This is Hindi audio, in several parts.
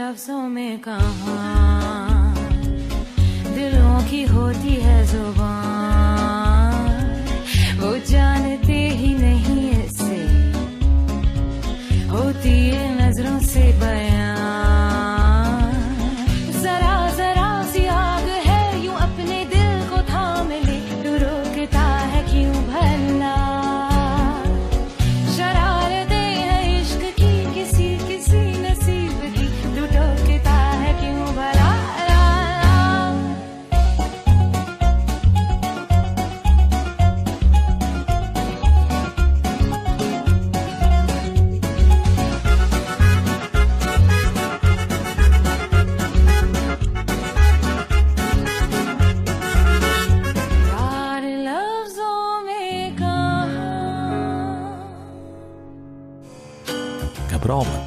लफ्जों में कहाँ दिलों की होती है जुबान, वो जानते ही नहीं ऐसे होती है नजरों से बयां। जरा जरा सी आग है यूं अपने दिल को थाम ले, तू रोकता है क्यों भला? शरारतें हैं इश्क की किसी किसी नसीब की, तू टोकता है क्यों भला? घबराओ मत।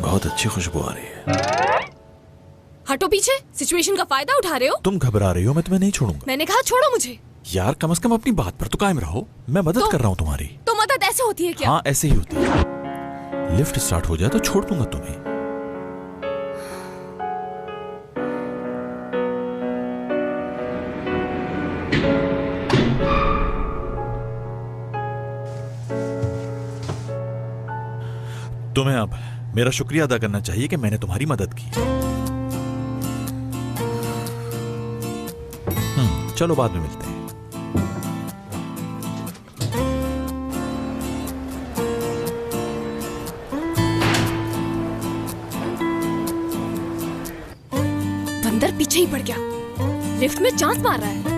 बहुत अच्छी खुशबू आ रही है। हटो पीछे, सिचुएशन का फायदा उठा रहे हो। तुम घबरा रही हो, मैं तुम्हें नहीं छोड़ूंगा। मैंने कहा छोड़ो मुझे। यार कम से कम अपनी बात पर तो कायम रहो। मैं मदद कर रहा हूँ तुम्हारी। तो मदद ऐसे होती है क्या? हाँ ऐसे ही होती है। लिफ्ट स्टार्ट हो जाए तो छोड़ दूंगा तुम्हें। तुम्हें अब मेरा शुक्रिया अदा करना चाहिए कि मैंने तुम्हारी मदद की। चलो बाद में मिलते हैं। बंदर पीछे ही पड़ गया, लिफ्ट में चांस मार रहा है।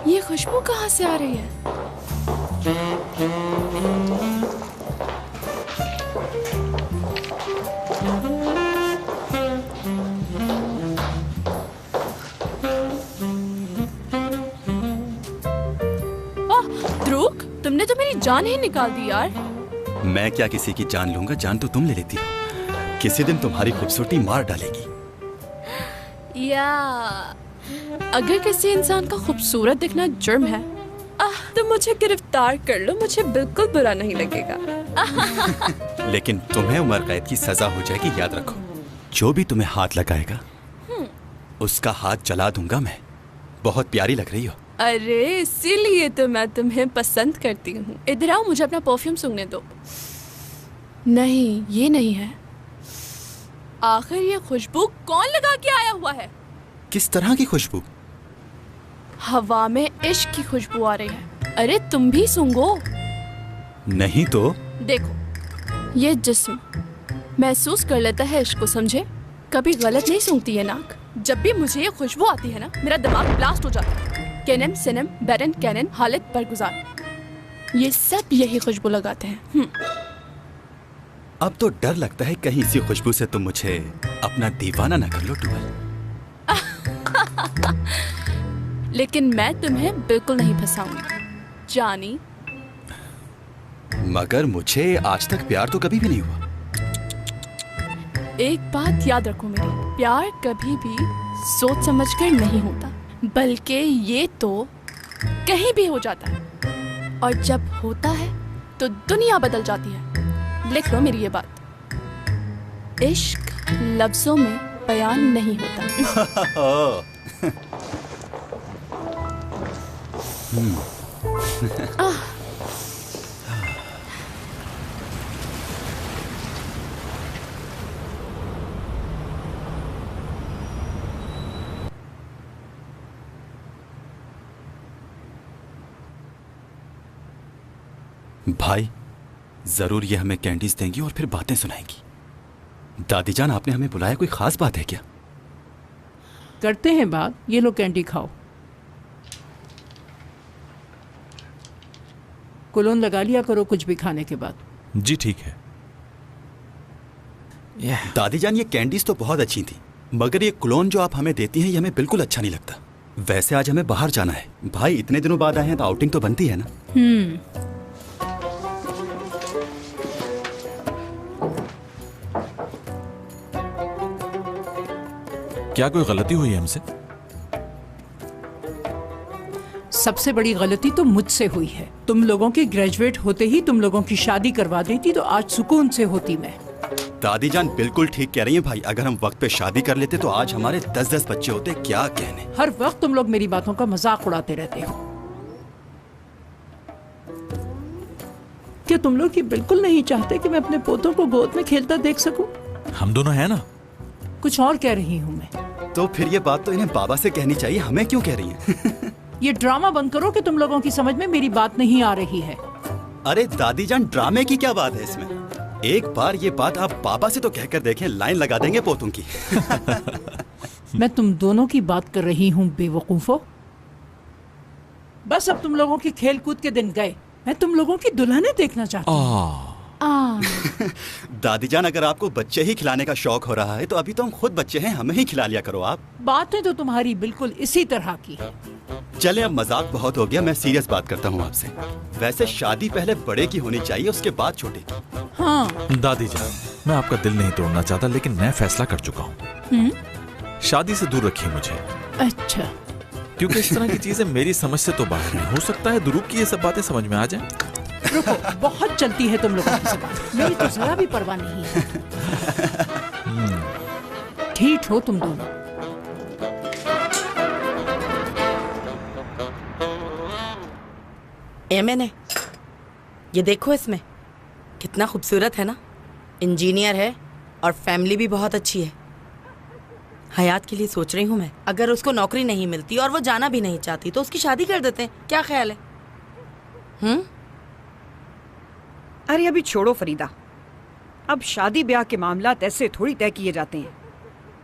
ये खुशबू कहाँ से आ रही है? ध्रुव, तुमने तो मेरी जान ही निकाल दी यार। मैं क्या किसी की जान लूंगा, जान तो तुम ले लेती हो। किसी दिन तुम्हारी खूबसूरती मार डालेगी। या अगर किसी इंसान का खूबसूरत दिखना जुर्म है तो मुझे गिरफ्तार कर लो, मुझे बिल्कुल बुरा नहीं लगेगा। लेकिन तुम्हें उम्र कैद की सजा हो जाएगी, याद रखो। जो भी तुम्हें हाथ लगाएगा उसका हाथ जला दूंगा मैं। बहुत प्यारी लग रही हो। अरे इसीलिए तो मैं तुम्हें पसंद करती हूँ। इधर आओ, मुझे अपना परफ्यूम सूंघने दो। नहीं, ये नहीं है। आखिर ये खुशबू कौन लगा के आया हुआ है? किस तरह की खुशबू? हवा में इश्क की खुशबू आ रही है। अरे तुम भी सूंघो। नहीं तो देखो, ये जिस्म महसूस कर लेता है इश्क को, समझे? कभी गलत नहीं सूंघती है नाक। जब भी मुझे ये खुशबू आती है ना, मेरा दिमाग ब्लास्ट हो जाता है। केनन, सिनम, बैरन, कैनन, हालत बरगुजार, ये सब यही खुशबू लगाते हैं। अब तो डर लगता है कहीं इसी खुशबू से तुम मुझे अपना दीवाना न कर लो टूवल। लेकिन मैं तुम्हें बिल्कुल नहीं फंसाऊंगी जानी। मगर मुझे आज तक प्यार तो कभी भी नहीं हुआ। एक बात याद रखो मेरी, प्यार कभी भी सोच समझकर नहीं होता, बल्कि ये तो कहीं भी हो जाता है। और जब होता है तो दुनिया बदल जाती है। लिख लो मेरी ये बात। इश्क लफ्जों में बयान नहीं होता। भाई जरूर ये हमें कैंडीज देंगी और फिर बातें सुनाएंगी। दादी जान, आपने हमें बुलाया, कोई खास बात है क्या? करते हैं बात। ये लो कैंडी खाओ। कोलोन लगा लिया करो कुछ भी खाने के बाद। जी ठीक है। दादी जान, ये कैंडीज तो बहुत अच्छी थी, मगर ये क्लोन जो आप हमें देती हैं ये हमें बिल्कुल अच्छा नहीं लगता। वैसे आज हमें बाहर जाना है भाई, इतने दिनों बाद आए हैं तो आउटिंग तो बनती है ना। क्या कोई गलती हुई है हमसे? सबसे बड़ी गलती तो मुझसे हुई है। तुम लोगों की ग्रेजुएट होते ही तुम लोगों की शादी करवा देती तो आज सुकून से होती मैं। दादी जान बिल्कुल ठीक कह रही हैं भाई, अगर हम वक्त पे शादी कर लेते तो आज हमारे 10-10 बच्चे होते। क्या कहने। हर वक्त तुम लोग मेरी बातों का मजाक उड़ाते रहते हो। क्या तुम लोग ये बिल्कुल नहीं चाहते कि मैं अपने पोतों को गोद में खेलता देख सकूं? हम दोनों हैं ना। कुछ और कह रही हूँ मैं। तो फिर ये बात तो इन्हें बाबा से कहनी चाहिए, हमें क्यों कह रही हैं? ये ड्रामा बंद करो कि तुम लोगों की समझ में मेरी बात नहीं आ रही है। अरे दादी जान, ड्रामे की क्या बात है इसमें? एक बार ये बात आप पापा से तो कहकर देखें, लाइन लगा देंगे पोतों की। मैं तुम दोनों की बात कर रही हूँ बेवकूफो। बस अब तुम लोगों की खेल कूद के दिन गए। मैं तुम लोगों की दुल्हनें देखना चाहती हूँ। दादी जान, अगर आपको बच्चे ही खिलाने का शौक हो रहा है तो अभी तो हम खुद बच्चे हैं, हमें ही खिला लिया करो आप। बातें तो तुम्हारी बिल्कुल इसी तरह की है। चले अब मजाक बहुत हो गया, मैं सीरियस बात करता हूँ आपसे। वैसे शादी पहले बड़े की होनी चाहिए, उसके बाद छोटे की। हाँ दादी जान, मैं आपका दिल नहीं तोड़ना चाहता, लेकिन मैं फैसला कर चुका हूँ। शादी से दूर रखिए मुझे। अच्छा, क्योंकि इस तरह की चीजें मेरी समझ से तो बाहर हैं। हो सकता है दुरूप की ये सब बातें समझ में आ जाएं। रुको, बहुत चलती है तुम लोगों की जबान, मेरी तो जरा भी परवाह नहीं है। ठीक हो तुम दोनों। मैंने ये देखो, इसमें कितना खूबसूरत है ना। इंजीनियर है और फैमिली भी बहुत अच्छी है। हयात के लिए सोच रही हूँ मैं, अगर उसको नौकरी नहीं मिलती और वो जाना भी नहीं चाहती तो उसकी शादी कर देते हैं। क्या ख्याल है? अरे अभी छोड़ो फरीदा, अब शादी ब्याह के मामलात ऐसे थोड़ी तय किए जाते हैं।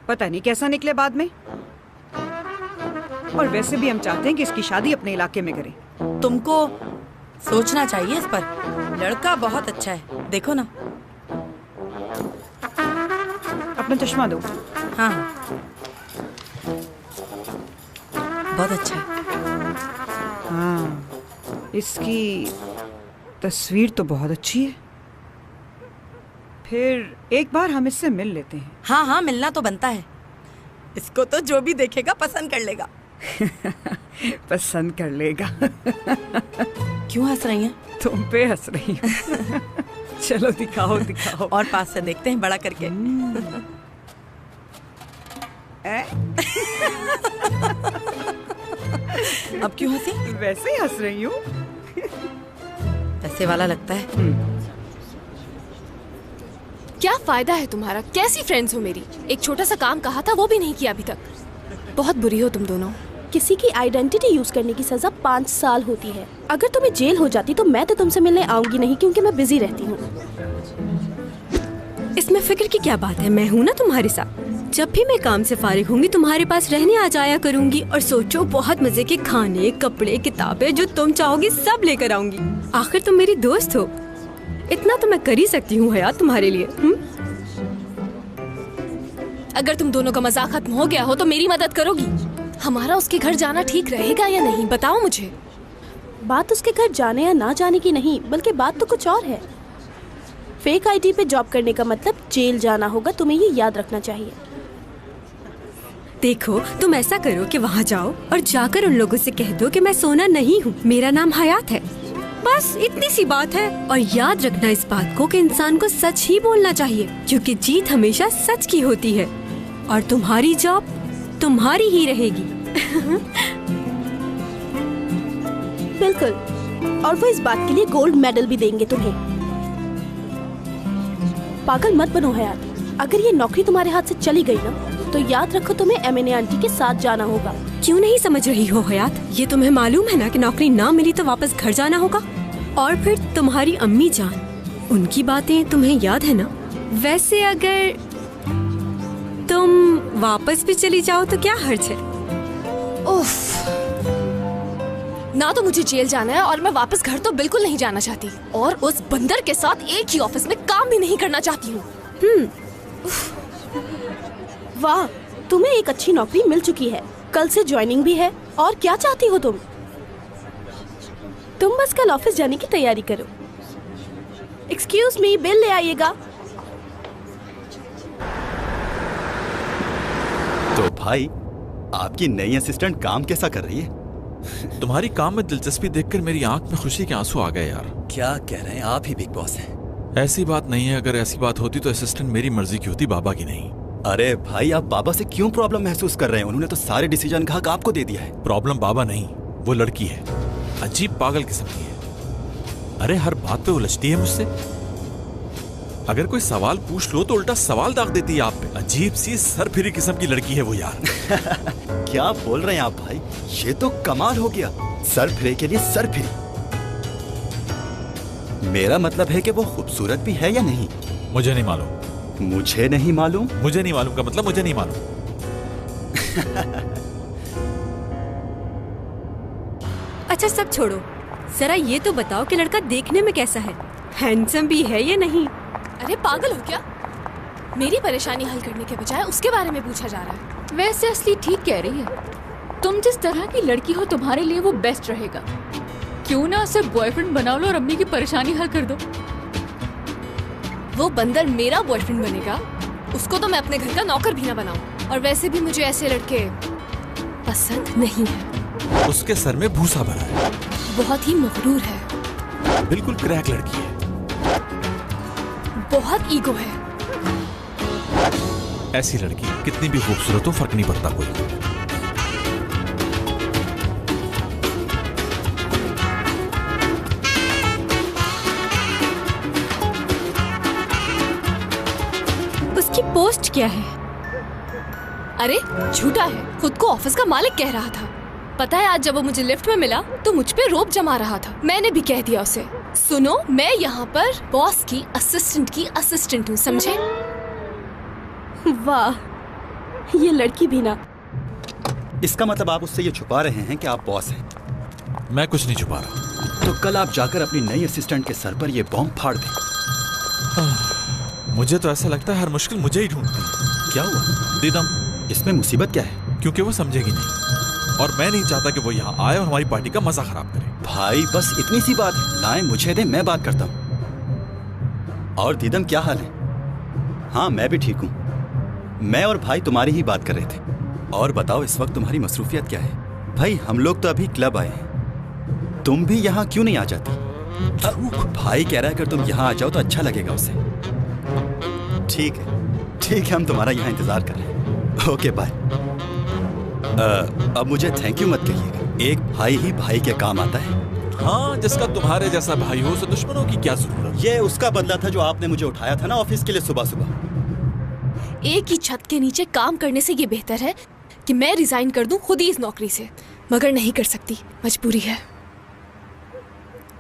पता नहीं कैसा निकले बाद में। और वैसे भी हम चाहते हैं कि इसकी शादी अपने इलाके में करें। तुमको सोचना चाहिए इस पर। लड़का बहुत अच्छा है, देखो ना। अपना चश्मा दो। हाँ, बहुत अच्छा है। हाँ, इसकी तस्वीर तो बहुत अच्छी है। फिर एक बार हम इससे मिल लेते हैं। हाँ हाँ, मिलना तो बनता है। इसको तो जो भी देखेगा पसंद कर लेगा। पसंद कर लेगा। क्यों हंस रही हैं? तुम पे हंस रही हूँ। चलो दिखाओ दिखाओ। और पास से देखते हैं, बड़ा करके। अब क्यों हंसी? वैसे ही हंस रही हूँ। ऐसे वाला लगता है। क्या फायदा है तुम्हारा? कैसी फ्रेंड्स हो मेरी? एक छोटा सा काम कहा था वो भी नहीं किया अभी तक। बहुत बुरी हो तुम दोनों। किसी की आइडेंटिटी यूज करने की सजा 5 साल होती है। अगर तुम्हें जेल हो जाती तो मैं तो तुमसे मिलने आऊंगी नहीं, क्योंकि मैं बिजी रहती हूँ। इसमें फिक्र की क्या बात है? मैं हूँ ना तुम्हारे साथ। जब भी मैं काम से फारिग होंगी तुम्हारे पास रहने आ जाया करूंगी। और सोचो, बहुत मजे के खाने, कपड़े, किताबें जो तुम चाहोगी सब लेकर आऊंगी। आखिर तुम मेरी दोस्त हो, इतना तो मैं कर ही सकती हूँ हयात तुम्हारे लिए। अगर तुम दोनों का मजाक खत्म हो गया हो तो मेरी मदद करोगी? हमारा उसके घर जाना ठीक रहेगा या नहीं, बताओ मुझे। बात उसके घर जाने या ना जाने की नहीं, बल्कि बात तो कुछ और है। फेक आईडी पे जॉब करने का मतलब जेल जाना होगा, तुम्हें ये याद रखना चाहिए। देखो, तुम ऐसा करो कि वहाँ जाओ और जाकर उन लोगों से कह दो कि मैं सोना नहीं हूँ, मेरा नाम हयात है। बस इतनी सी बात है। और याद रखना इस बात को कि इंसान को सच ही बोलना चाहिए, क्योंकि जीत हमेशा सच की होती है। और तुम्हारी जॉब तुम्हारी ही रहेगी। बिल्कुल, और वो इस बात के लिए गोल्ड मेडल भी देंगे तुम्हें। पागल मत बनो हयात। अगर ये नौकरी तुम्हारे हाथ से चली गई ना, तो याद रखो तुम्हें एमएनए आंटी के साथ जाना होगा। क्यों नहीं समझ रही हो हयात? ये तुम्हें मालूम है ना कि नौकरी ना मिली तो वापस घर जाना होगा। और फिर तुम्हारी अम्मी जान, उनकी बातें तुम्हें याद है ना? वैसे अगर तुम वापस भी चली जाओ तो क्या हर्ज है? उफ, ना तो मुझे जेल जाना है और मैं वापस घर तो बिल्कुल नहीं जाना चाहती। और उस बंदर के साथ एक ही ऑफिस में काम भी नहीं करना चाहती हूँ। वाह, तुम्हें एक अच्छी नौकरी मिल चुकी है, कल से ज्वाइनिंग भी है। और क्या चाहती हो तुम? तुम बस कल ऑफिस जाने की तैयारी करो। एक्सक्यूज मी, बिल ले आइएगा। तो भाई, आपकी नई असिस्टेंट काम कैसा कर रही है? तुम्हारी काम में दिलचस्पी देखकर मेरी आंख में खुशी के आंसू आ गए यार। क्या कह रहे हैं, आप ही बिग बॉस हैं? ऐसी बात नहीं है, अगर ऐसी बात होती तो असिस्टेंट मेरी मर्जी की होती, बाबा की नहीं। अरे भाई, आप बाबा से क्यों प्रॉब्लम महसूस कर रहे हैं? उन्होंने तो सारे डिसीजन का हक आपको दे दिया है। प्रॉब्लम बाबा नहीं, वो लड़की है, अजीब पागल किस्म की है। अरे हर बात पे उलझती है मुझसे। अगर कोई सवाल पूछ लो तो उल्टा सवाल दाग देती है आप पे। अजीब सी सरफिरी किस्म की लड़की है वो यार। क्या बोल रहे हैं आप भाई, ये तो कमाल हो गया। सरफिरे के लिए सरफिरी। मेरा मतलब है कि वो खूबसूरत भी है या नहीं? मुझे नहीं मालूम। मुझे नहीं मालूम? मुझे नहीं मालूम का मतलब मुझे नहीं मालूम। अच्छा सब छोड़ो, जरा ये तो बताओ कि लड़का देखने में कैसा है, हैंडसम भी है या नहीं? अरे पागल हो क्या? मेरी परेशानी हल करने के बजाय उसके बारे में पूछा जा रहा है। वैसे असली ठीक कह रही है, तुम जिस तरह की लड़की हो तुम्हारे लिए वो बेस्ट रहेगा। क्यों ना उसे बॉयफ्रेंड बना लो और अम्मी की परेशानी हल कर दो। वो बंदर मेरा बॉयफ्रेंड बनेगा, उसको तो मैं अपने घर का नौकर भी ना बनाऊं। और वैसे भी मुझे ऐसे लड़के पसंद नहीं है। उसके सर में भूसा भरा है, बहुत ही मगरूर है, बिल्कुल क्रैक लड़की है, बहुत ईगो है। ऐसी लड़की कितनी भी खूबसूरत हो फर्क नहीं पड़ता कोई। उसकी पोस्ट क्या है? अरे झूठा है, खुद को ऑफिस का मालिक कह रहा था। पता है आज जब वो मुझे लिफ्ट में मिला तो मुझ पे रोब जमा रहा था। मैंने भी कह दिया उसे, सुनो मैं यहाँ पर बॉस की असिस्टेंट हूँ, समझे? वाह, ये लड़की भी ना। इसका मतलब आप उससे ये छुपा रहे हैं कि आप बॉस हैं? मैं कुछ नहीं छुपा रहा। तो कल आप जाकर अपनी नई असिस्टेंट के सर पर ये बॉम्ब फाड़ दें। मुझे तो ऐसा लगता है हर मुश्किल मुझे ही ढूंढती है। क्या हुआ दीदम? इसमें मुसीबत क्या है? क्योंकि वो समझेगी नहीं और मैं नहीं चाहता कि वो यहाँ आए और हमारी पार्टी का मजा खराब करे। भाई बस इतनी सी बात है, लाएं मुझे दे, मैं बात करता हूँ। और दीदम क्या हाल है? हाँ मैं भी ठीक हूँ। मैं और भाई तुम्हारी ही बात कर रहे थे। और बताओ इस वक्त तुम्हारी मसरूफियत क्या है? भाई हम लोग तो अभी क्लब आए हैं, तुम भी यहाँ क्यों नहीं आ जाती? भाई कह रहा है अगर तुम यहाँ आ जाओ तो अच्छा लगेगा उसे। ठीक है हम तुम्हारा यहाँ इंतजार कर रहे हैं। Okay bye. अब मुझे थैंक यू मत कहिएगा, एक भाई ही भाई के काम आता है। हाँ, जिसका तुम्हारे जैसा भाई हो उसे दुश्मनों की क्या जरूरत? ये उसका बदला था जो आपने मुझे उठाया था ना ऑफिस के लिए सुबह सुबह। एक ही छत के नीचे काम करने से ये बेहतर है कि मैं रिजाइन कर दूं खुद ही इस नौकरी से, मगर नहीं कर सकती, मजबूरी है।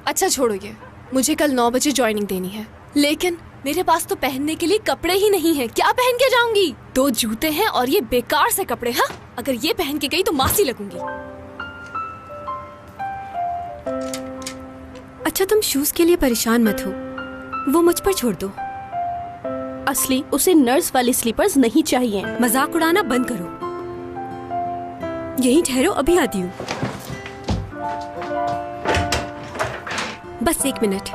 अच्छा छोड़ो ये, मुझे कल 9 बजे ज्वाइनिंग देनी है, लेकिन मेरे पास तो पहनने के लिए कपड़े ही नहीं हैं। क्या पहन के जाऊंगी? 2 जूते हैं और ये बेकार से कपड़े। हाँ, अगर ये पहन के गई तो मासी लगूंगी। अच्छा तुम शूज के लिए परेशान मत हो, वो मुझ पर छोड़ दो। असली उसे नर्स वाली स्लीपर्स नहीं चाहिए। मजाक उड़ाना बंद करो। यहीं ठहरो, अभी आती हूँ। बस 1 मिनट।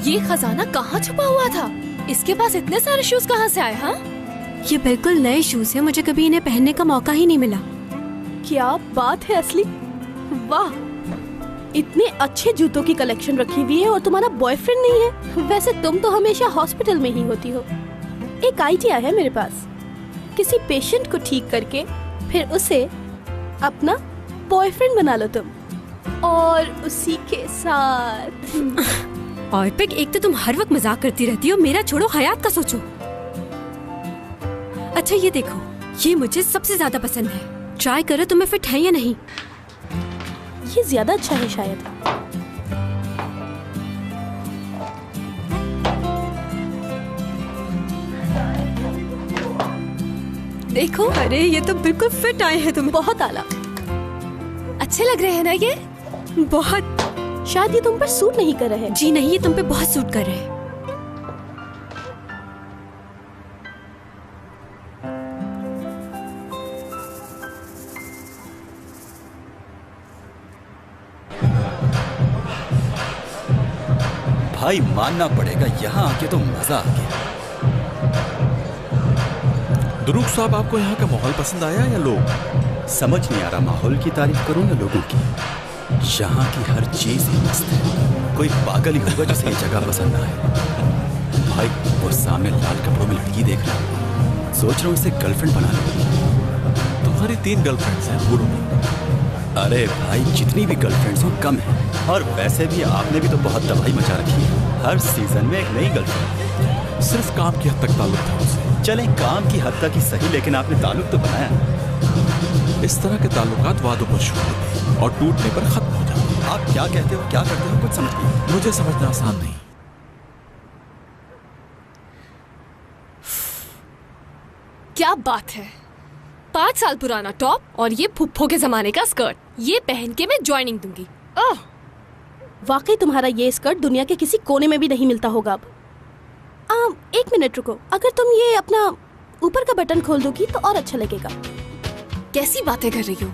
ये खजाना कहाँ छुपा हुआ था? इसके पास इतने सारे शूज कहाँ से आए? हाँ, ये बिल्कुल नए शूज हैं, मुझे कभी इन्हें पहनने का मौका ही नहीं मिला। क्या बात है असली, वाह, इतने अच्छे जूतों की कलेक्शन रखी हुई है और तुम्हारा बॉयफ्रेंड नहीं है। वैसे तुम तो हमेशा हॉस्पिटल में ही होती हो। एक आइडिया है मेरे पास, किसी पेशेंट को ठीक करके फिर उसे अपना बॉयफ्रेंड बना लो तुम, और उसी के साथ। और पिक, एक तो तुम हर वक्त मजाक करती रहती हो, मेरा छोड़ो, हयात का सोचो। अच्छा ये देखो, ये मुझे सबसे ज्यादा पसंद है, ट्राई करो तुम्हें फिट है या नहीं। ये ज्यादा अच्छा है शायद। देखो, अरे ये तो बिल्कुल फिट आए हैं तुम्हें। बहुत आला। अच्छे लग रहे हैं ना ये? बहुत। शायद ये तुम पर सूट नहीं कर रहे। जी नहीं, ये तुम पे बहुत सूट कर रहे हैं। भाई मानना पड़ेगा, यहाँ आके तो मजा आ गया। दुरूक साहब, आपको यहाँ का माहौल पसंद आया या लोग? समझ नहीं आ रहा माहौल की तारीफ करूँ या लोगों की। यहाँ की हर चीज ही मस्त है। कोई पागल ही होगा जिसे ये जगह पसंद ना आए। भाई वो सामने लाल कपड़ों में लड़की देख रहा हूँ, सोच रहा हूँ इसे गर्लफ्रेंड बना लूँ। तुम्हारी 3 गर्लफ्रेंड्स हैं, भूलो नहीं। अरे भाई, जितनी भी गर्लफ्रेंड्स हो कम है। और वैसे भी आपने भी तो बहुत तबाही मचा रखी है। हर सीजन में एक नई गर्लफ्रेंड। सिर्फ काम की हद तक ताल्लुक था उससे। चलें, काम की हद तक ही सही, लेकिन आपने ताल्लुक तो बनाया। इस तरह के ताल्लुकात वादों पर शुरू होते हैं और टूटने पर खत्म हो जाते हैं। आप क्या कहते हो, क्या करते हो, कुछ समझ नहीं। मुझे समझना आसान नहीं। क्या बात है, 5 साल पुराना टॉप और ये फुफ्फो के जमाने का स्कर्ट, ये पहन के मैं ज्वाइनिंग दूंगी। वाकई तुम्हारा ये स्कर्ट दुनिया के किसी कोने में भी नहीं मिलता होगा। अब 1 मिनट रुको, अगर तुम ये अपना ऊपर का बटन खोल दोगी तो और अच्छा लगेगा। कैसी बातें कर रही हो,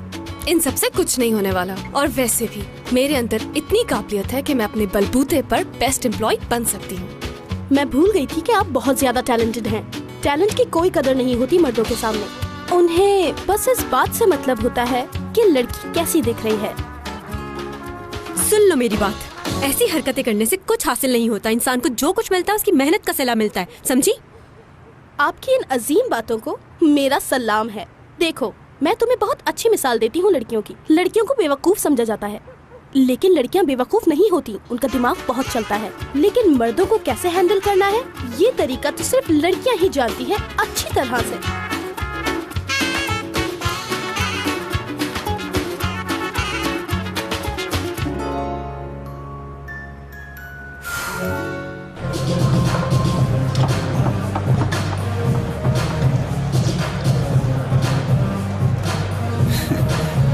इन सब से कुछ नहीं होने वाला। और वैसे भी मेरे अंदर इतनी काबिलियत है कि मैं अपने बलबूते पर बेस्ट एम्प्लॉय बन सकती हूँ। मैं भूल गई थी कि आप बहुत ज्यादा टैलेंटेड हैं। टैलेंट की कोई कदर नहीं होती मर्दों के सामने। उन्हें बस इस बात से मतलब होता है कि लड़की कैसी दिख रही है। सुन लो मेरी बात, ऐसी हरकतें करने से कुछ हासिल नहीं होता। इंसान को जो कुछ मिलता है उसकी मेहनत का सिला मिलता है, समझी? आपकी इन अजीम बातों को मेरा सलाम है। देखो, मैं तुम्हें बहुत अच्छी मिसाल देती हूँ लड़कियों की। लड़कियों को बेवकूफ समझा जाता है, लेकिन लड़कियाँ बेवकूफ नहीं होती, उनका दिमाग बहुत चलता है। लेकिन मर्दों को कैसे हैंडल करना है, ये तरीका तो सिर्फ लड़कियाँ ही जानती है अच्छी तरह से।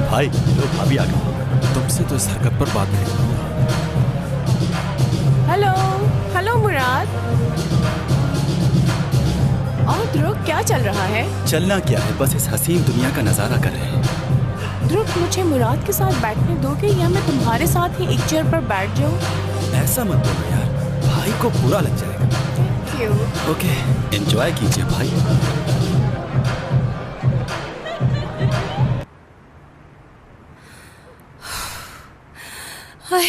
भाई लो, भाभी आ गई। तुमसे तो इस हरकत पर बात नहीं। हेलो हेलो मुराद। और ध्रुव, क्या चल रहा है? चलना क्या है, बस इस हसीन दुनिया का नजारा कर रहे हैं। ध्रुव, मुझे मुराद के साथ बैठने दोगे या मैं तुम्हारे साथ ही एक चेयर पर बैठ जाऊं? ऐसा मत बोलो यार, भाई को बुरा लग जाएगा। Thank you. ओके, एंजॉय कीजिए भाई।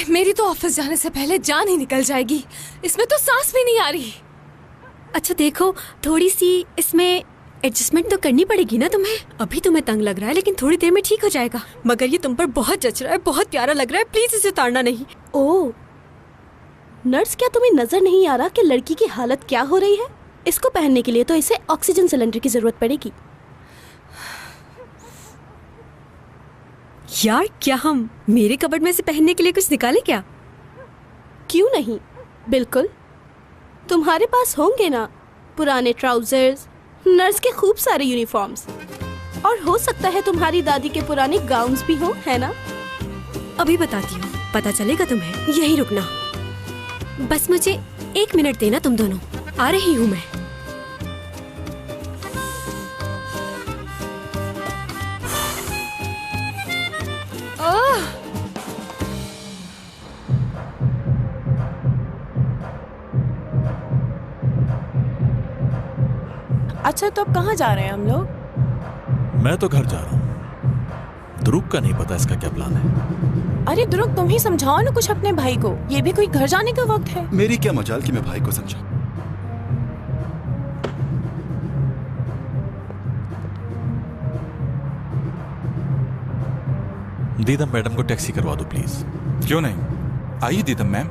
मेरी तो ऑफिस जाने से पहले जान ही निकल जाएगी। इसमें तो सांस भी नहीं आ रही। अच्छा देखो, थोड़ी सी इसमें एडजस्टमेंट तो करनी पड़ेगी ना तुम्हें। अभी तुम्हें तंग लग रहा है, लेकिन थोड़ी देर में ठीक हो जाएगा। मगर ये तुम पर बहुत जच रहा है, बहुत प्यारा लग रहा है। प्लीज इसे उतारना नहीं। ओह नर्स, क्या तुम्हें नजर नहीं आ रहा कि लड़की की हालत क्या हो रही है? इसको पहनने के लिए तो इसे ऑक्सीजन सिलेंडर की जरूरत पड़ेगी। यार, क्या हम मेरे कबर्ड में से पहनने के लिए कुछ निकालें क्या? क्यों नहीं, बिल्कुल। तुम्हारे पास होंगे ना पुराने ट्राउजर्स, नर्स के खूब सारे यूनिफॉर्म्स, और हो सकता है तुम्हारी दादी के पुराने गाउन्स भी हों, है ना? अभी बताती हूँ, पता चलेगा तुम्हें। यही रुकना, बस मुझे 1 मिनट देना तुम दोनों। आ रही हूँ मैं। अच्छा, तो अब कहाँ जा रहे हैं हम लोग? मैं तो घर जा रहा हूँ। ध्रुव का नहीं पता इसका क्या प्लान है। अरे ध्रुव, तुम ही समझाओ ना कुछ अपने भाई को। ये भी कोई घर जाने का वक्त है। मेरी क्या मजाल कि मैं भाई को समझाऊं। दीदम मैडम को टैक्सी करवा दो प्लीज। क्यों नहीं, आइए दीदम मैम।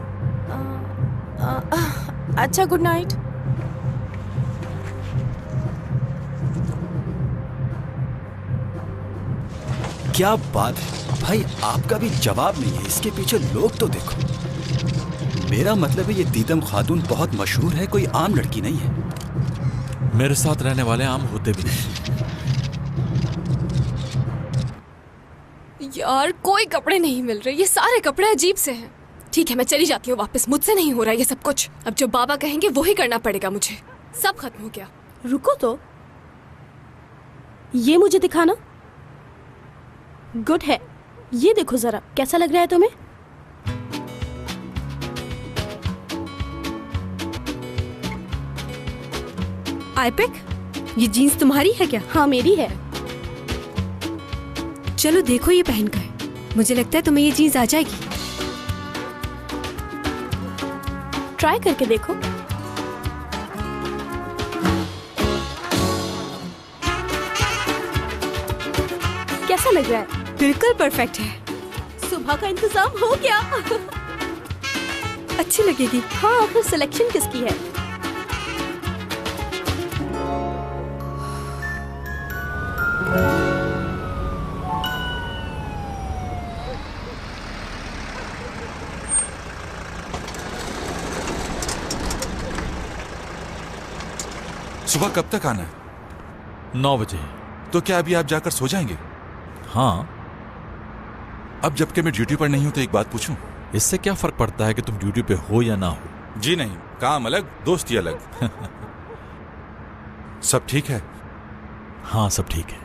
अच्छा, गुड नाइट। क्या बात है भाई, आपका भी जवाब नहीं है। इसके पीछे लोग तो देखो। मेरा मतलब है ये दीदम खातून बहुत मशहूर है, कोई आम लड़की नहीं है। मेरे साथ रहने वाले आम होते भी नहीं। यार कोई कपड़े नहीं मिल रहे, ये सारे कपड़े अजीब से हैं। ठीक है मैं चली जाती हूँ वापस, मुझसे नहीं हो रहा ये सब कुछ। अब जो बाबा कहेंगे वो ही करना पड़ेगा मुझे। सब खत्म हो गया। रुको तो, ये मुझे दिखाना। गुड है, ये देखो जरा कैसा लग रहा है तुम्हें? आईपिक, ये जीन्स तुम्हारी है क्या? हाँ मेरी है। चलो देखो ये पहनकर, मुझे लगता है तुम्हें ये जीन्स आ जाएगी। ट्राई करके देखो। कैसा लग रहा है? बिल्कुल परफेक्ट है। सुबह का इंतजाम हो गया। अच्छी लगेगी। हाँ, फिर सिलेक्शन किसकी है? सुबह कब तक आना है? 9 बजे। तो क्या अभी आप जाकर सो जाएंगे? हाँ। अब जबकि मैं ड्यूटी पर नहीं हूं तो एक बात पूछूं? इससे क्या फर्क पड़ता है कि तुम ड्यूटी पे हो या ना हो? जी नहीं, काम अलग दोस्ती अलग। सब ठीक है? हाँ सब ठीक है,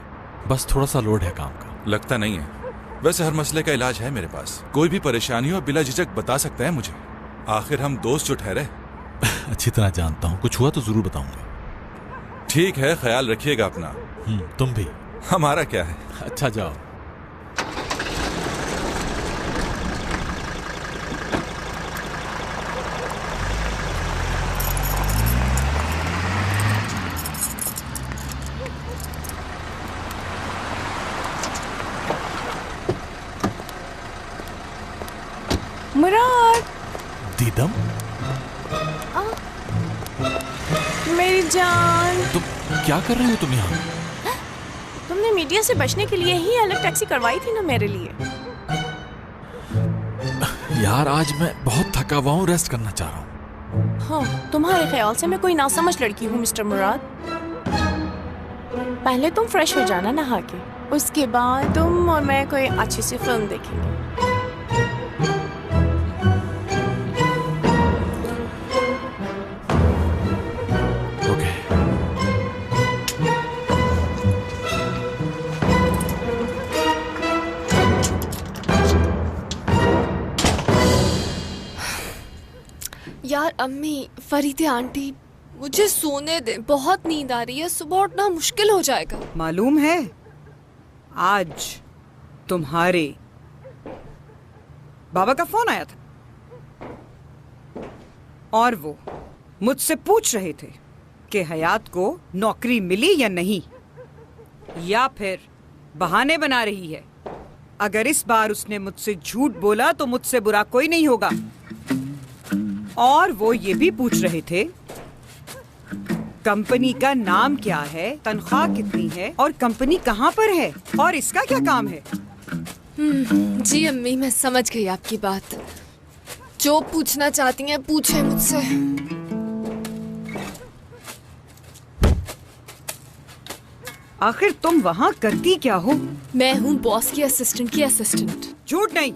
बस थोड़ा सा लोड है काम का। लगता नहीं है। वैसे हर मसले का इलाज है मेरे पास। कोई भी परेशानी हो बिला झिझक बता सकते हैं मुझे। आखिर हम दोस्त जो ठहरे। अच्छी तरह जानता हूँ, कुछ हुआ तो जरूर बताऊंगा। ठीक है, ख्याल रखिएगा अपना। तुम भी। हमारा क्या है। अच्छा जाओ। मुराद। दीदम, मेरी जान। तुम क्या कर रहे हो तुम यहाँ? तुमने मीडिया से बचने के लिए ही अलग टैक्सी करवाई थी ना मेरे लिए। यार आज मैं बहुत थका हुआ हूँ, रेस्ट करना चाह रहा हूँ। हाँ, तुम्हारे ख्याल से मैं कोई नासमझ लड़की हूँ मिस्टर मुराद। पहले तुम फ्रेश हो जाना नहा के, उसके बाद तुम और मैं कोई अच्छी सी फिल्म देखेंगे। यार अम्मी, फरीदे आंटी, मुझे सोने दे, बहुत नींद आ रही है। सुबह उठना मुश्किल हो जाएगा। मालूम है आज तुम्हारे बाबा का फोन आया था और वो मुझसे पूछ रहे थे कि हयात को नौकरी मिली या नहीं, या फिर बहाने बना रही है। अगर इस बार उसने मुझसे झूठ बोला तो मुझसे बुरा कोई नहीं होगा। और वो ये भी पूछ रहे थे कंपनी का नाम क्या है, तनख्वाह कितनी है और कंपनी कहाँ पर है और इसका क्या काम है। जी अम्मी, मैं समझ गई आपकी बात। जो पूछना चाहती हैं पूछे मुझसे। आखिर तुम वहाँ करती क्या हो? मैं हूँ बॉस की असिस्टेंट की असिस्टेंट। झूठ नहीं,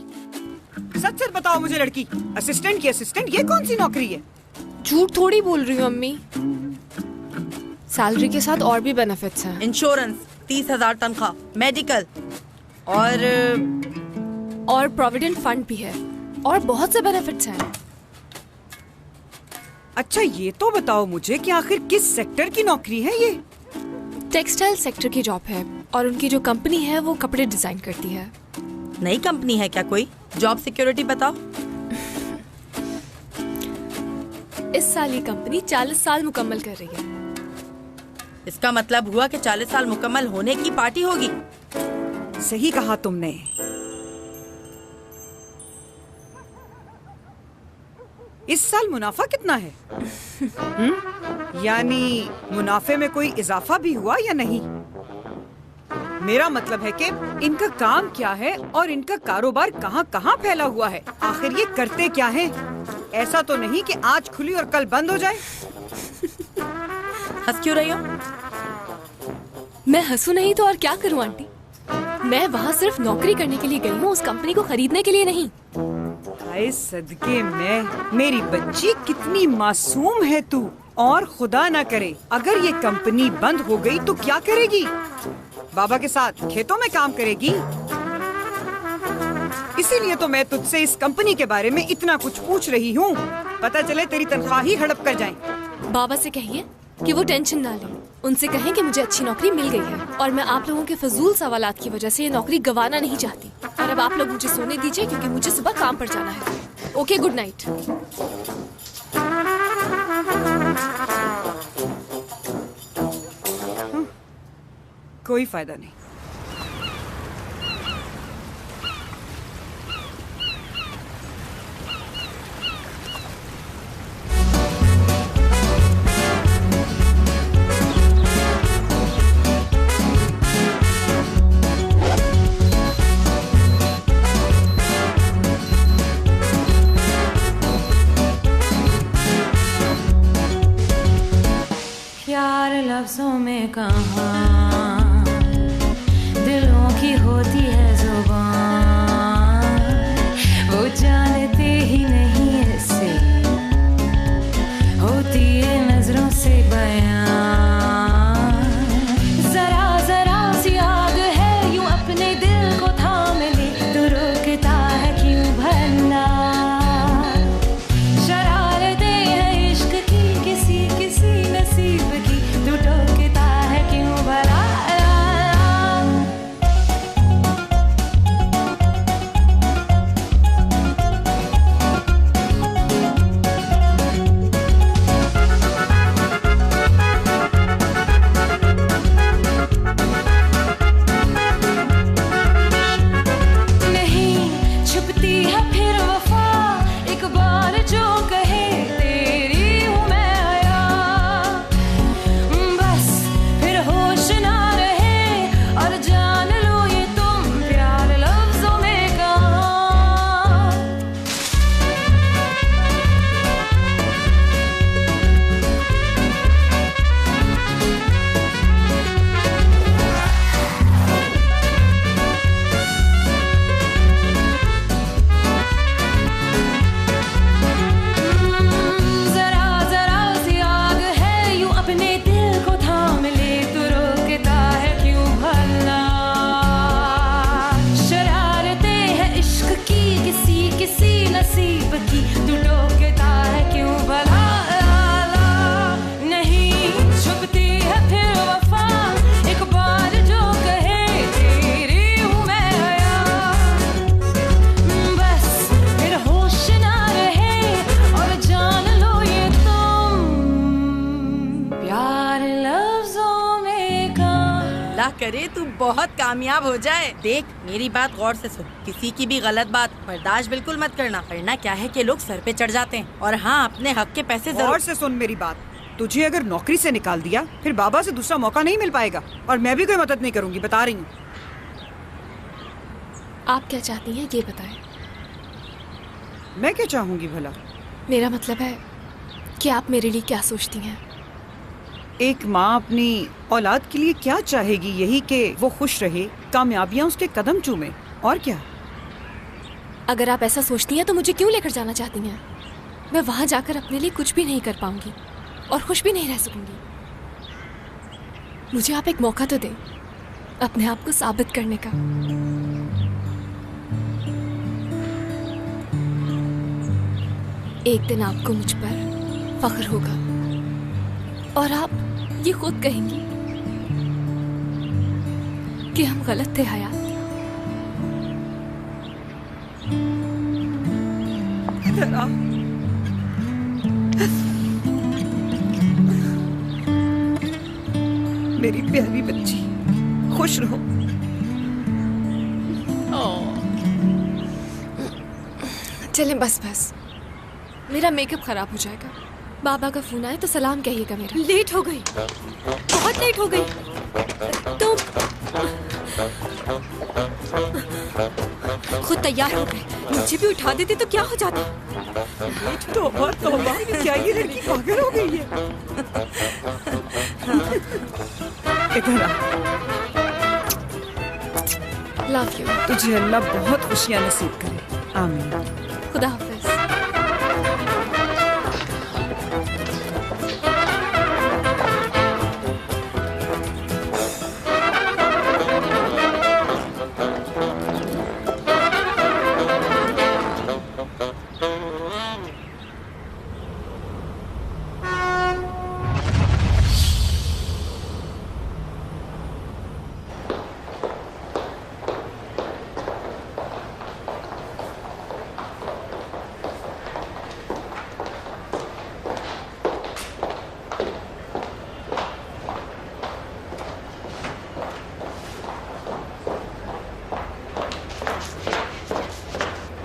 सच सच बताओ मुझे लड़की। असिस्टेंट की असिस्टेंट, ये कौन सी नौकरी है? झूठ थोड़ी बोल रही हूँ अम्मी। सैलरी के साथ और भी बेनिफिट्स हैं। इंश्योरेंस, 30,000 तनख्वाह, मेडिकल और प्रोविडेंट फंड भी है और बहुत से बेनिफिट्स हैं। अच्छा ये तो बताओ मुझे कि आखिर किस सेक्टर की नौकरी है ये? टेक्सटाइल सेक्टर की जॉब है और उनकी जो कंपनी है वो कपड़े डिजाइन करती है। नई कंपनी है क्या कोई? जॉब सिक्योरिटी बताओ। इस साल ये कंपनी 40 साल मुकम्मल कर रही है। इसका मतलब हुआ कि 40 साल मुकम्मल होने की पार्टी होगी। सही कहा तुमने। इस साल मुनाफा कितना है? यानी मुनाफे में कोई इजाफा भी हुआ या नहीं? मेरा मतलब है कि इनका काम क्या है और इनका कारोबार कहाँ कहाँ फैला हुआ है। आखिर ये करते क्या हैं? ऐसा तो नहीं कि आज खुली और कल बंद हो जाए। हंस क्यों रही हो? मैं हंसू नहीं तो और क्या करूं आंटी? मैं वहाँ सिर्फ नौकरी करने के लिए गई हूँ, उस कंपनी को खरीदने के लिए नहीं। हाय सदके में, मेरी बच्ची कितनी मासूम है तू। और खुदा ना करे अगर ये कंपनी बंद हो गई तो क्या करेगी? बाबा के साथ खेतों में काम करेगी? इसीलिए तो मैं तुझसे इस कंपनी के बारे में इतना कुछ पूछ रही हूँ। पता चले तेरी तनख्वाह ही हड़प कर जाए। बाबा से कहिए कि वो टेंशन ना लें। उनसे कहें कि मुझे अच्छी नौकरी मिल गई है और मैं आप लोगों के फजूल सवालात की वजह से ये नौकरी गंवाना नहीं चाहती। और अब आप लोग मुझे सोने दीजिए क्योंकि मुझे सुबह काम पर जाना है। Okay, good night. कोई फायदा नहीं। प्यार लफ्जों में कहाँ, दिलों की होती है जुबान, वो जानते ही नहीं इससे, होती है नजरों से बयान। जरा जरा सी आग है यूं अपने दिल को थाम ले, तो रोकता है क्यों भला? शरारतें हैं इश्क की किसी किसी नसीब की, तू टोकता है क्यों भला? नहीं छुपती है फिर वफा, एक बार जो कहे तेरी हूँ मैं आया, बस फिर होश ना रहे और जान लो ये तुम प्यार लफ्जों में कहाँ। जरा जरा सी आग है यूं अपने दिल को थाम ले, तो रोकता है क्यों भला? शरारतें हैं इश्क की किसी किसी नसीब की, तू टोकता है क्यों भला? नहीं छुपती है फिर वफा, एक बार जो कहे तेरी हूँ मैं आया, बस फिर होश ना रहे और जान लो ये तुम प्यार लफ्जों में कहाँ। अल्लाह करे तू बहुत कामयाब हो जाए। देख मेरी बात गौर से सुन, किसी की भी गलत बात बर्दाश्त बिल्कुल मत करना। करना क्या है कि लोग सर पे चढ़ जाते हैं। और हाँ, अपने हक के पैसे गौर से सुन मेरी बात। तुझे अगर नौकरी से निकाल दिया फिर बाबा से दूसरा मौका नहीं मिल पाएगा, और मैं भी कोई मदद नहीं करूंगी, बता रही हूँ। आप क्या चाहती हैं ये बताएं। मैं क्या चाहूंगी भला? मेरा मतलब है कि आप मेरे लिए क्या सोचती हैं। एक माँ अपनी औलाद के लिए क्या चाहेगी? यही कि वो खुश रहे, कामयाबियाँ उसके कदम चूमे, और क्या? अगर आप ऐसा सोचती हैं तो मुझे क्यों लेकर जाना चाहती हैं? मैं वहाँ जाकर अपने लिए कुछ भी नहीं कर पाऊंगी और खुश भी नहीं रह सकूंगी। मुझे आप एक मौका तो दें अपने आप को साबित करने का। एक दिन आपको मुझ पर फख्र होगा और आप ये खुद कहेंगी कि हम गलत थे हयात। इधर आ। मेरी प्यारी बच्ची, खुश रहो। चलें बस बस, मेरा मेकअप खराब हो जाएगा। बाबा का फोन आए तो सलाम कहिएगा मेरा। लेट हो गई, बहुत लेट हो गई। तुम खुद तैयार हो गए, मुझे भी उठा देते तो क्या हो जाता। तौबा तौबा, क्या ये लड़की पागल हो गई है? इधर आ। Love you. तुझे अल्लाह बहुत खुशियाँ नसीब करे। आमीन। खुदा हाफिज।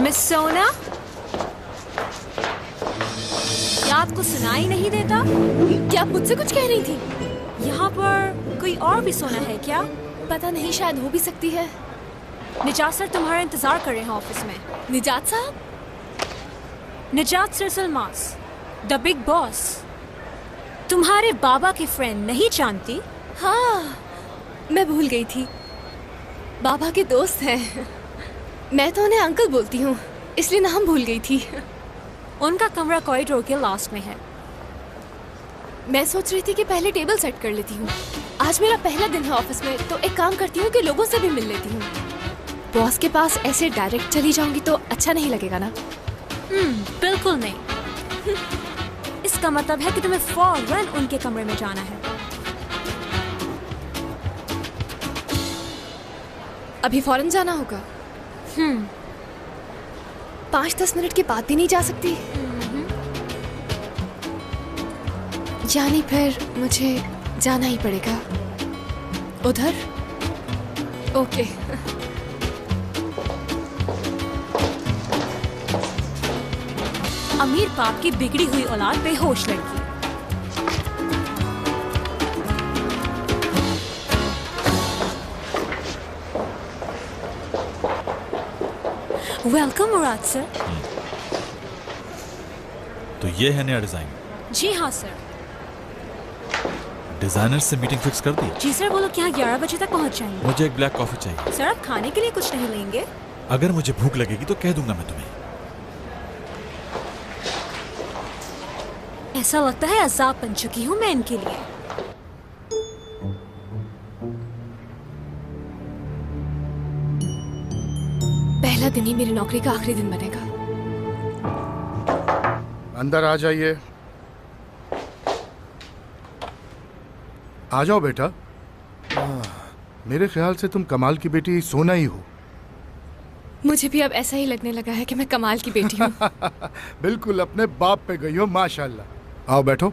मिस सोना, क्या आपको सुनाई नहीं देता? क्या आप मुझसे कुछ कह रही थी? यहाँ पर कोई और भी सोना है क्या? पता नहीं, शायद हो भी सकती है। निजात सर तुम्हारा इंतजार कर रहे हैं ऑफिस में। निजात साहब? निजात सर सलमास, द बिग बॉस। तुम्हारे बाबा के फ्रेंड, नहीं जानती? हाँ, मैं भूल गई थी। बाबा के दोस्त हैं। मैं तो उन्हें अंकल बोलती हूँ, इसलिए नाम भूल गई थी। उनका कमरा कॉरिडोर के लास्ट में है। मैं सोच रही थी कि पहले टेबल सेट कर लेती हूँ। आज मेरा पहला दिन है ऑफिस में, तो एक काम करती हूँ कि लोगों से भी मिल लेती हूँ। बॉस के पास ऐसे डायरेक्ट चली जाऊंगी तो अच्छा नहीं लगेगा ना? बिल्कुल नहीं। इसका मतलब है कि तुम्हें फौरन उनके कमरे में जाना है। अभी फौरन जाना होगा? 5-10 मिनट के बाद भी नहीं जा सकती? यानी फिर मुझे जाना ही पड़ेगा उधर? ओके। अमीर बाप की बिगड़ी हुई औलाद बेहोश लड़की। वेलकम मुराद सर। तो ये है नया डिजाइन? जी हाँ सर। डिजाइनर से मीटिंग फिक्स कर दी? जी सर, वो लोग यहाँ 11 बजे तक पहुँच जाएंगे। मुझे एक ब्लैक कॉफी चाहिए। सर, आप खाने के लिए कुछ नहीं लेंगे? अगर मुझे भूख लगेगी तो कह दूंगा मैं तुम्हें। ऐसा लगता है अजाब बन चुकी हूँ मैं इनके लिए। पहला दिन ही मेरी नौकरी का आखिरी दिन बनेगा। अंदर आ जाइए। आ जाओ बेटा। मेरे ख्याल से तुम कमाल की बेटी सोना ही हो। मुझे भी अब ऐसा ही लगने लगा है कि मैं कमाल की बेटी हूँ। बिल्कुल अपने बाप पे गई हो, माशाल्लाह। आओ बैठो।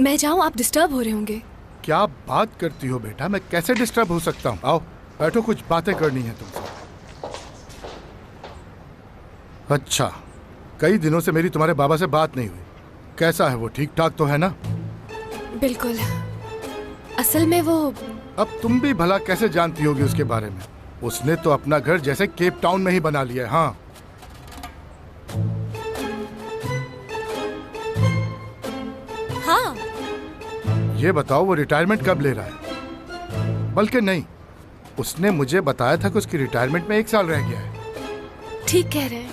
मैं जाऊँ? आप डिस्टर्ब हो रहे होंगे। क्या बात करती हो बेटा, मैं कैसे डिस्टर्ब हो सकता हूँ। आओ बैठो, कुछ बातें करनी है तुमसे। अच्छा, कई दिनों से मेरी तुम्हारे बाबा से बात नहीं हुई। कैसा है वो, ठीक ठाक तो है ना? बिल्कुल। असल में वो... अब तुम भी भला कैसे जानती होगी उसके बारे में? उसने तो अपना घर जैसे केप टाउन में ही बना लिया है। हाँ, हाँ। ये बताओ वो रिटायरमेंट कब ले रहा है? बल्कि नहीं, उसने मुझे बताया था कि उसकी रिटायरमेंट में 1 साल रह गया है। ठीक कह रहे हैं।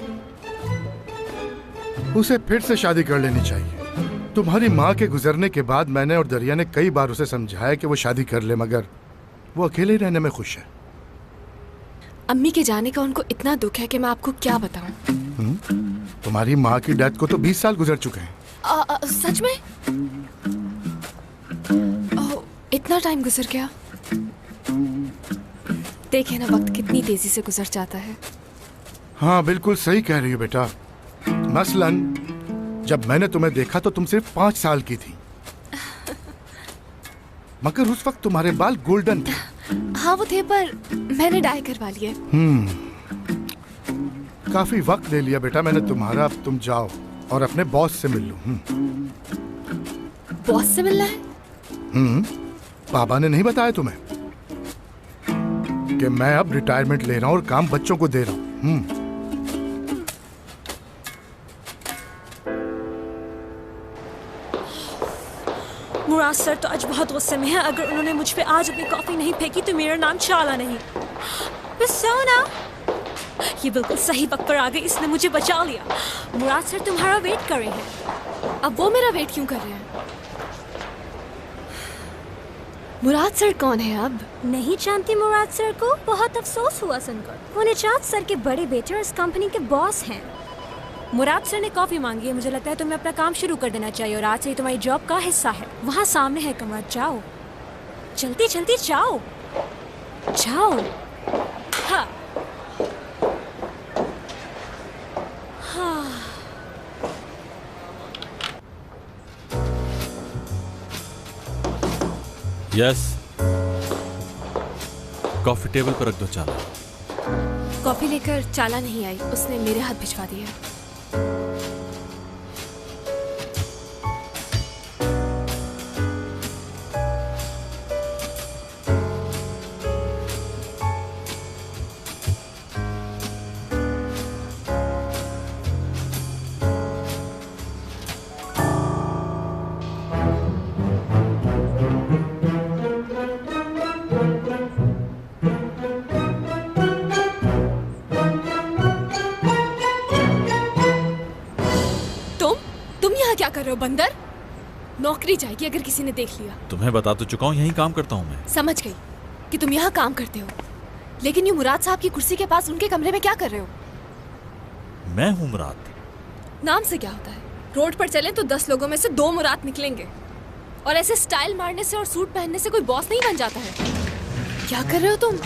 उसे फिर से शादी कर लेनी चाहिए। तुम्हारी माँ के गुजरने के बाद मैंने और दरिया ने कई बार उसे समझाया कि वो शादी कर ले, मगर वो अकेले रहने में खुश है। अम्मी के जाने का उनको इतना दुख है कि मैं आपको क्या बताऊं। तुम्हारी माँ की डेथ को तो 20 साल गुजर चुके हैं। सच में? इतना टाइम गुजर गया। देखे ना वक्त कितनी तेजी से गुजर जाता है। हाँ, बिल्कुल सही कह रही हो बेटा। मसलन जब मैंने तुम्हें देखा तो तुम सिर्फ 5 साल की थी, मगर उस वक्त तुम्हारे बाल गोल्डन थे। हाँ वो थे, पर मैंने डाई करवा लिए। काफी वक्त ले लिया बेटा मैंने तुम्हारा। अब तुम जाओ और अपने बॉस से मिल लो। बॉस से मिलना है? पापा ने नहीं बताया तुम्हें कि मैं अब रिटायरमेंट ले रहा हूँ और काम बच्चों को दे रहा हूँ? मुराद सर तो आज बहुत गुस्से में है। अगर उन्होंने मुझ पे आज अपनी कॉफी नहीं फेंकी तो मेरा नाम चाला नहीं। वापस जाओ ना। ये बिल्कुल सही वक्त पर आ गई, इसने मुझे बचा लिया। मुराद सर तुम्हारा वेट कर रहे हैं। अब वो मेरा वेट क्यों कर रहे हैं? मुराद सर कौन है अब? नहीं जानती मुराद सर को? बहुत अफसोस हुआ सुनकर। वो निजात सर के बड़े बेटे और इस कंपनी के बॉस हैं। मुराद सर ने कॉफी मांगी है। मुझे लगता है तुम्हें अपना काम शुरू कर देना चाहिए और आज से तुम्हारी जॉब का हिस्सा है। वहाँ सामने है कमरा, जाओ जल्दी जल्दी जाओ जाओ। हाँ हाँ। यस, कॉफी टेबल पर रख दो चाला। कॉफी लेकर चाला नहीं आई, उसने मेरे हाथ भिजवा दिया। क्या कर रहे हो बंदर? नौकरी जाएगी अगर किसी ने देख लिया। तुम्हें बता तो चुका हूँ, यही काम करता हूँ मैं। समझ गई कि तुम यहाँ काम करते हो, लेकिन ये मुराद साहब की कुर्सी के पास उनके कमरे में क्या कर रहे हो? मैं हूँ मुराद। नाम से क्या होता है? रोड पर चलें तो 10 लोगों में से 2 मुराद निकलेंगे, और ऐसे स्टाइल मारने से और सूट पहनने से कोई बॉस नहीं बन जाता है। क्या कर रहे हो तुम?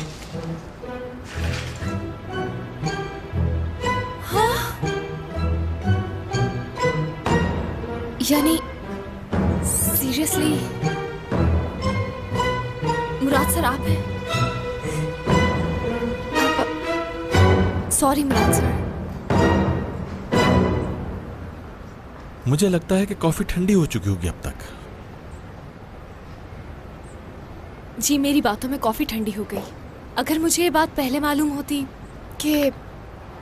हाँ? यानी सीरियसली मुराद सर आप हैं? सॉरी मुराद सर। मुझे लगता है कि कॉफी ठंडी हो चुकी होगी अब तक। जी मेरी बातों में कॉफी ठंडी हो गई। अगर मुझे ये बात पहले मालूम होती कि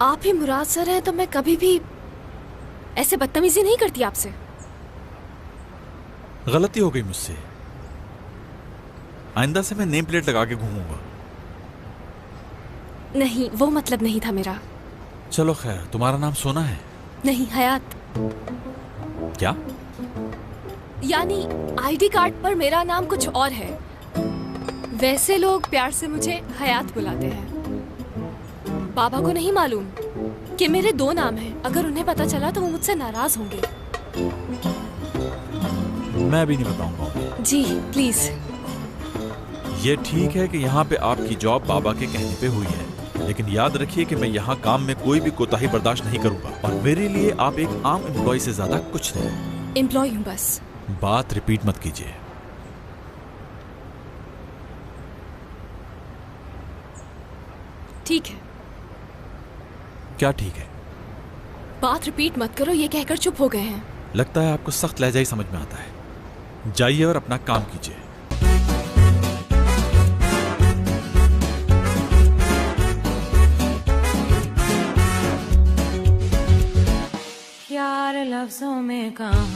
आप ही मुराद सर हैं तो मैं कभी भी ऐसे बदतमीजी नहीं करती आपसे। गलती हो गई मुझसे, आइंदा से मैं नेम प्लेट लगा के घूमूंगा। नहीं, वो मतलब नहीं था मेरा। चलो खैर, तुम्हारा नाम सोना है? नहीं, हयात। क्या? यानी आईडी कार्ड पर मेरा नाम कुछ और है। वैसे लोग प्यार से मुझे हयात बुलाते हैं। बाबा को नहीं मालूम कि मेरे 2 नाम हैं। अगर उन्हें पता चला तो वो मुझसे नाराज होंगे। मैं भी नहीं बताऊंगा। जी प्लीज। ये ठीक है कि यहाँ पे आपकी जॉब बाबा के कहने पे हुई है, लेकिन याद रखिए कि मैं यहाँ काम में कोई भी कोताही बर्दाश्त नहीं करूंगा, और मेरे लिए आप एक आम एम्प्लॉय से ज्यादा कुछ नहीं। एम्प्लॉय हूँ बस। बात रिपीट मत कीजिए। ठीक है। क्या ठीक है? बात रिपीट मत करो, ये कहकर चुप हो गए हैं। लगता है आपको सख्त लहजा ही समझ में आता है। जाइए और अपना काम कीजिए। यार लफ्जों में कहाँ